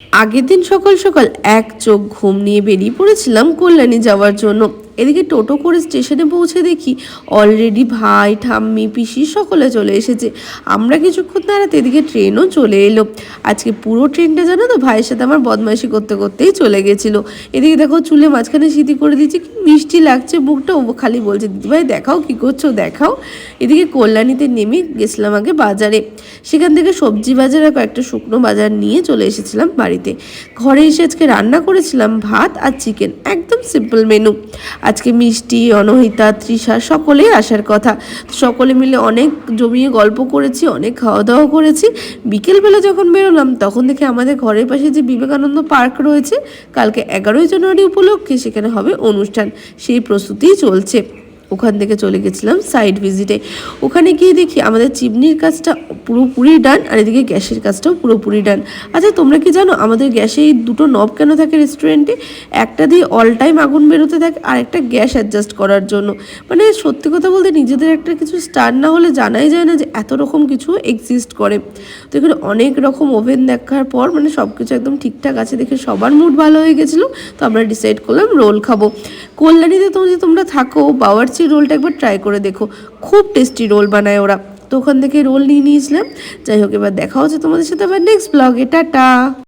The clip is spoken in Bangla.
আগের দিন সকাল সকাল এক চোখ ঘুম নিয়ে বেরিয়ে পড়েছিলাম কল্যাণী যাওয়ার জন্য। এদিকে টোটো করে স্টেশনে পৌঁছে দেখি অলরেডি ভাই ঠাম্মি পিসি সকলে চলে এসেছে। আমরা কিছুক্ষণ দাঁড়াতে এদিকে ট্রেনও চলে এলো। আজকে পুরো ট্রেনটা জানো তো ভাইয়ের সাথে আমার বদমাইশি করতে করতেই চলে গেছিলো। এদিকে দেখো চুলে মাঝখানে সিঁথি করে দিচ্ছি, কি মিষ্টি লাগছে মুখটা। ও খালি বলছে দিদিভাই দেখাও কি করছো দেখাও। এদিকে কল্যাণীতে নেমে গেছিলাম আগে বাজারে, সেখান থেকে সবজি বাজার আর কয়েকটা শুকনো বাজার নিয়ে চলে এসেছিলাম বাড়িতে। ঘরে এসে আজকে রান্না করেছিলাম ভাত আর চিকেন, একদম সিম্পল মেনু। আজকে মিষ্টি, অনহিতা, তৃষা সকলেই আসার কথা। সকলে মিলে অনেক জমিয়ে গল্প করেছি, অনেক খাওয়া দাওয়া করেছি। বিকেলবেলা যখন বেরোলাম তখন দেখে আমাদের ঘরের পাশে যে বিবেকানন্দ পার্ক রয়েছে, কালকে 11ই জানুয়ারি উপলক্ষে সেখানে হবে অনুষ্ঠান, সেই প্রস্তুতিই চলছে। ওখান থেকে চলে গেছিলাম সাইড ভিজিটে। ওখানে গিয়ে দেখি আমাদের চিমনির কাজটা পুরোপুরি ডান, আর এদিকে গ্যাসের কাজটাও পুরোপুরি ডান। আচ্ছা তোমরা কি জানো আমাদের গ্যাসে এই দুটো নব কেন থাকে রেস্টুরেন্টে? একটা দিয়ে অল টাইম আগুন বেরোতে থাকে, আর একটা গ্যাস অ্যাডজাস্ট করার জন্য। মানে সত্যি কথা বলতে নিজেদের একটা কিছু স্টার না হলে জানাই যায় না যে এত রকম কিছু এক্সিস্ট করে। তো এখানে অনেক রকম ওভেন দেখার পর মানে সব কিছু একদম ঠিকঠাক আছে দেখে সবার মুড ভালো হয়ে গেছিলো। তো আমরা ডিসাইড করলাম রোল খাবো। কল্যাণীতে তোমরা থাকো, বাওয়ার্চি রোলটা একবার ট্রাই করে দেখো, খুব টেস্টি রোল বানায় ওরা। তো ওখান থেকে রোল নিয়ে নিয়েছিলাম। যাই হোক, এবার দেখা হচ্ছে তোমাদের সাথে আবার নেক্সট ব্লগে। টাটা।